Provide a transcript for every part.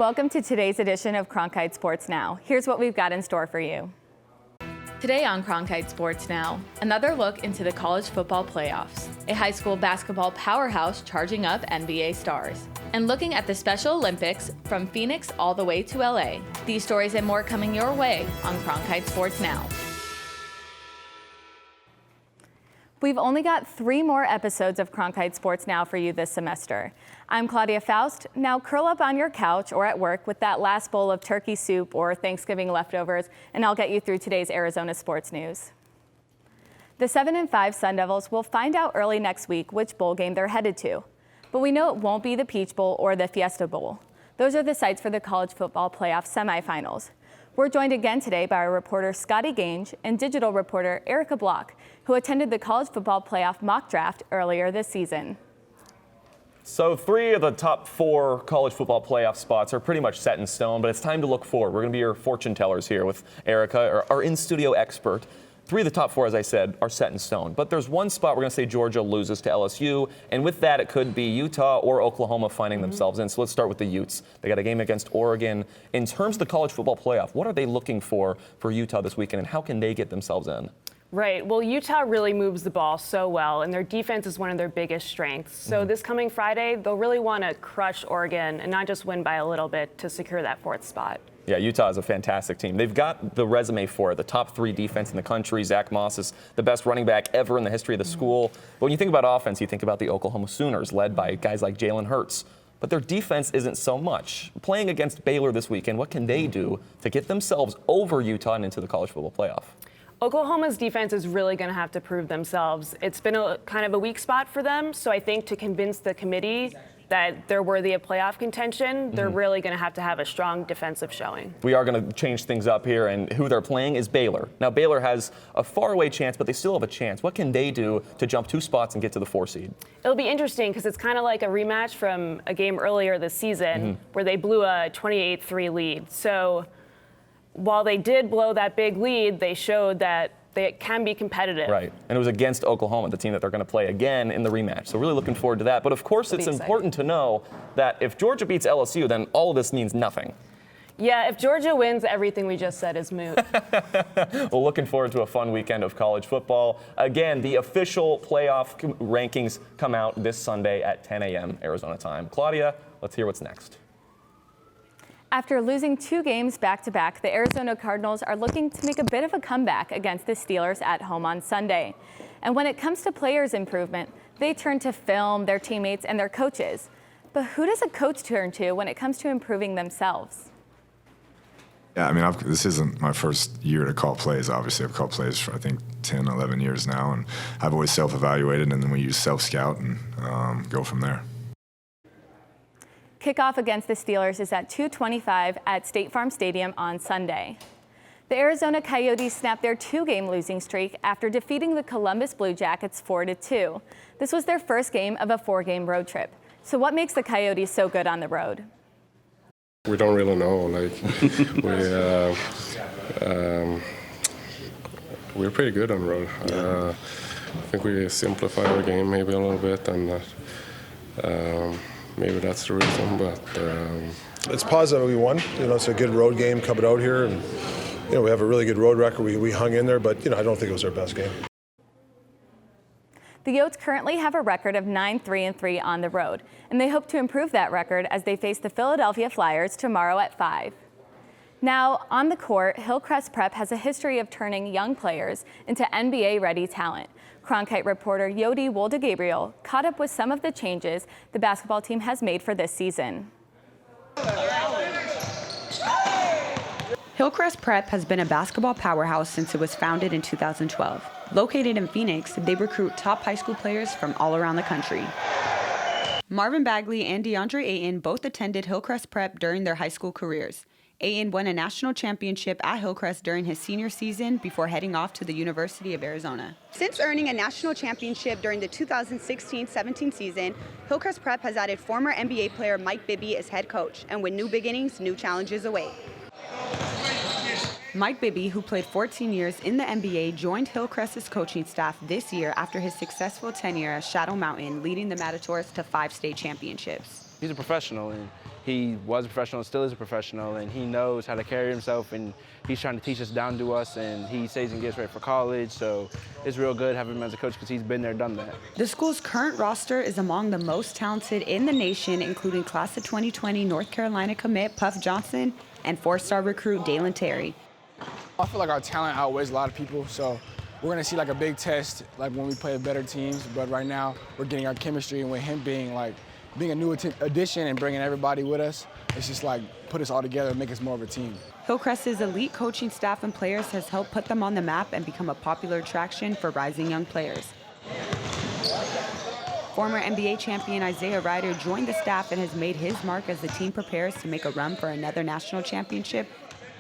Welcome to today's edition of Cronkite Sports Now. Here's what we've got in store for you. Today on Cronkite Sports Now, another look into the college football playoffs, a high school basketball powerhouse charging up NBA stars, and looking at the Special Olympics from Phoenix all the way to LA. These stories and more coming your way on Cronkite Sports Now. We've only got 3 more episodes of Cronkite Sports Now for you this semester. I'm Claudia Faust. Now curl up on your couch or at work with that last bowl of turkey soup or Thanksgiving leftovers, and I'll get you through today's Arizona sports news. The 7-5 Sun Devils will find out early next week which bowl game they're headed to. But we know it won't be the Peach Bowl or the Fiesta Bowl. Those are the sites for the college football playoff semifinals. We're joined again today by our reporter Scotty Gange and digital reporter Erica Block, who attended the college football playoff mock draft earlier this season. So 3 of the top 4 college football playoff spots are pretty much set in stone, but it's time to look forward. We're going to be your fortune tellers here with Erica, our in-studio expert. 3 of the top 4, as I said, are set in stone. But there's one spot we're going to say Georgia loses to LSU, and with that, it could be Utah or Oklahoma finding themselves in. So let's start with the Utes. They got a game against Oregon. In terms of the college football playoff, what are they looking for Utah this weekend, and how can they get themselves in? Right. Well, Utah really moves the ball so well, and their defense is one of their biggest strengths. So this coming Friday, they'll really want to crush Oregon and not just win by a little bit to secure that 4th spot. Yeah, Utah is a fantastic team. They've got the resume for it, the top 3 defense in the country. Zach Moss is the best running back ever in the history of the school. But when you think about offense, you think about the Oklahoma Sooners, led by guys like Jalen Hurts. But their defense isn't so much. Playing against Baylor this weekend, what can they do to get themselves over Utah and into the college football playoff? Oklahoma's defense is really going to have to prove themselves. It's been a kind of a weak spot for them, so I think to convince the committee that they're worthy of playoff contention, they're really going to have a strong defensive showing. We are going to change things up here, and who they're playing is Baylor. Now, Baylor has a faraway chance, but they still have a chance. What can they do to jump 2 spots and get to the 4 seed? It'll be interesting because it's kind of like a rematch from a game earlier this season where they blew a 28-3 lead. So while they did blow that big lead, they showed that they can be competitive. Right, and it was against Oklahoma, the team that they're going to play again in the rematch. So really looking forward to that. But of course, it's important to know that if Georgia beats LSU, then all of this means nothing. Yeah, if Georgia wins, everything we just said is moot. Well, looking forward to a fun weekend of college football. Again, the official playoff rankings come out this Sunday at 10 a.m. Arizona time. Claudia, let's hear what's next. After losing 2 games back-to-back, the Arizona Cardinals are looking to make a bit of a comeback against the Steelers at home on Sunday. And when it comes to players' improvement, they turn to film, their teammates, and their coaches. But who does a coach turn to when it comes to improving themselves? Yeah, I mean, this isn't my first year to call plays. Obviously, I've called plays for, I think, 10, 11 years now, and I've always self-evaluated, and then we use self-scout and go from there. Kickoff against the Steelers is at 2:25 at State Farm Stadium on Sunday. The Arizona Coyotes snapped their 2-game losing streak after defeating the Columbus Blue Jackets 4-2. This was their first game of a 4-game road trip. So what makes the Coyotes so good on the road? We don't really know. We're pretty good on the road. I think we simplify our game maybe a little bit, and maybe that's the reason, but it's positive we won. It's a good road game coming out here, and we have a really good road record. We hung in there, but I don't think it was our best game. The Yotes currently have a record of 9-3-3 on the road, and they hope to improve that record as they face the Philadelphia Flyers tomorrow at 5. Now, on the court, Hillcrest Prep has a history of turning young players into NBA-ready talent. Cronkite reporter Yodi Wolde-Gabriel caught up with some of the changes the basketball team has made for this season. Hillcrest Prep has been a basketball powerhouse since it was founded in 2012. Located in Phoenix, they recruit top high school players from all around the country. Marvin Bagley and DeAndre Ayton both attended Hillcrest Prep during their high school careers. Ayton won a national championship at Hillcrest during his senior season before heading off to the University of Arizona. Since earning a national championship during the 2016-17 season, Hillcrest Prep has added former NBA player Mike Bibby as head coach, and with new beginnings, new challenges await. Mike Bibby, who played 14 years in the NBA, joined Hillcrest's coaching staff this year after his successful tenure at Shadow Mountain, leading the Matadors to 5 state championships. he's a professional, and he was a professional, still is a professional, and he knows how to carry himself, and he's trying to teach us down to us, and he says and gets ready for college, so it's real good having him as a coach because he's been there, done that. The school's current roster is among the most talented in the nation, including class of 2020 North Carolina commit Puff Johnson and 4-star recruit Dalen Terry. I feel like our talent outweighs a lot of people, so we're gonna see like a big test like when we play better teams, but right now we're getting our chemistry, and with him being a new addition and bringing everybody with us, it's just like put us all together and make us more of a team. Hillcrest's elite coaching staff and players has helped put them on the map and become a popular attraction for rising young players. Former NBA champion Isaiah Ryder joined the staff and has made his mark as the team prepares to make a run for another national championship.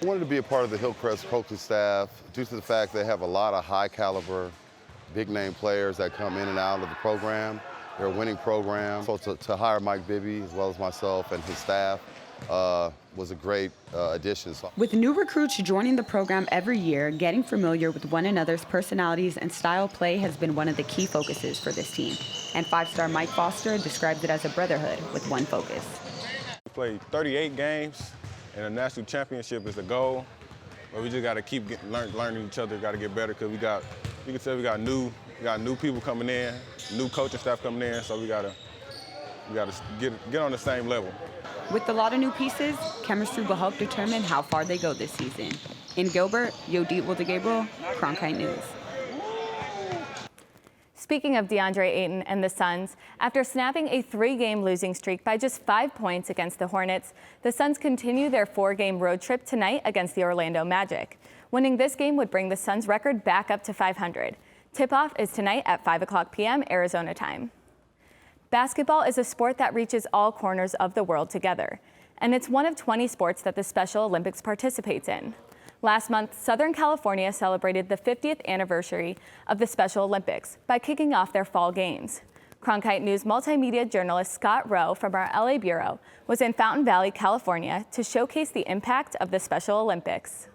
I wanted to be a part of the Hillcrest coaching staff due to the fact they have a lot of high caliber, big name players that come in and out of the program. They're a winning program. So to hire Mike Bibby, as well as myself and his staff, was a great addition. With new recruits joining the program every year, getting familiar with one another's personalities and style of play has been one of the key focuses for this team. And 5-star Mike Foster describes it as a brotherhood with one focus. We played 38 games, and a national championship is the goal. But we just got to keep learning each other, got to get better, because you can tell we got new people coming in, new coaching staff coming in, so we gotta get on the same level. With a lot of new pieces, chemistry will help determine how far they go this season. In Gilbert, Yodit Wildegabriel, Cronkite News. Speaking of DeAndre Ayton and the Suns, after snapping a 3-game losing streak by just 5 points against the Hornets, the Suns continue their 4-game road trip tonight against the Orlando Magic. Winning this game would bring the Suns' record back up to 500. Tip-off is tonight at 5 p.m. Arizona time. Basketball is a sport that reaches all corners of the world together, and it's one of 20 sports that the Special Olympics participates in. Last month, Southern California celebrated the 50th anniversary of the Special Olympics by kicking off their fall games. Cronkite News multimedia journalist Scott Rowe from our LA bureau was in Fountain Valley, California to showcase the impact of the Special Olympics.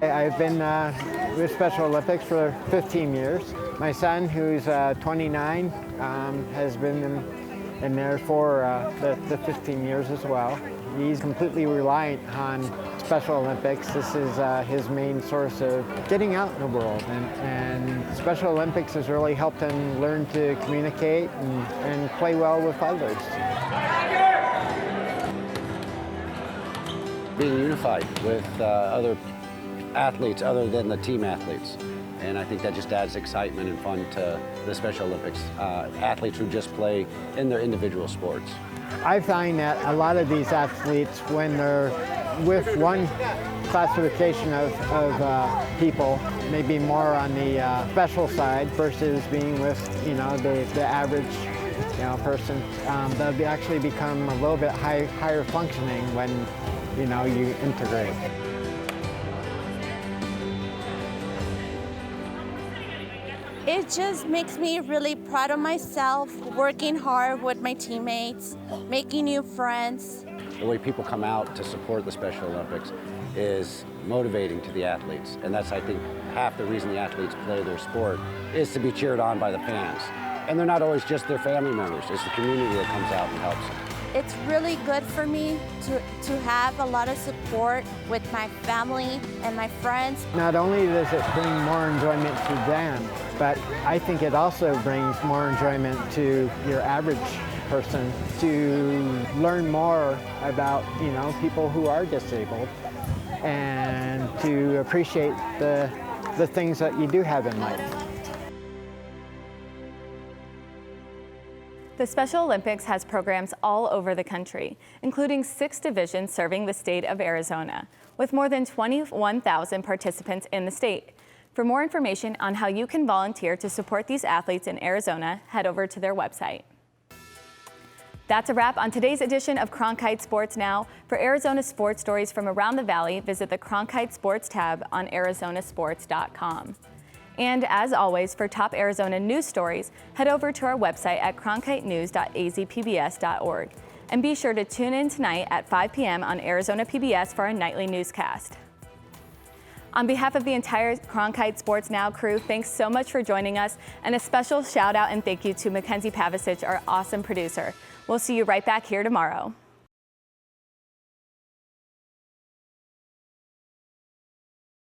I've been with Special Olympics for 15 years. My son, who's 29, has been in there for the 15 years as well. He's completely reliant on Special Olympics. This is his main source of getting out in the world. And Special Olympics has really helped him learn to communicate and play well with others. Being unified with other athletes other than the team athletes. And I think that just adds excitement and fun to the Special Olympics. Athletes who just play in their individual sports. I find that a lot of these athletes, when they're with one classification of people, maybe more on the special side versus being with, the average, person, they'll actually become a little bit higher functioning when, you integrate. It just makes me really proud of myself, working hard with my teammates, making new friends. The way people come out to support the Special Olympics is motivating to the athletes. And that's, I think, half the reason the athletes play their sport is to be cheered on by the fans. And they're not always just their family members, it's the community that comes out and helps them. It's really good for me to have a lot of support with my family and my friends. Not only does it bring more enjoyment to them, but I think it also brings more enjoyment to your average person to learn more about, people who are disabled and to appreciate the things that you do have in life. The Special Olympics has programs all over the country, including 6 divisions serving the state of Arizona, with more than 21,000 participants in the state. For more information on how you can volunteer to support these athletes in Arizona, head over to their website. That's a wrap on today's edition of Cronkite Sports Now. For Arizona sports stories from around the valley, visit the Cronkite Sports tab on arizonasports.com. And as always, for top Arizona news stories, head over to our website at cronkitenews.azpbs.org. And be sure to tune in tonight at 5 p.m. on Arizona PBS for our nightly newscast. On behalf of the entire Cronkite Sports Now crew, thanks so much for joining us, and a special shout out and thank you to Mackenzie Pavicic, our awesome producer. We'll see you right back here tomorrow.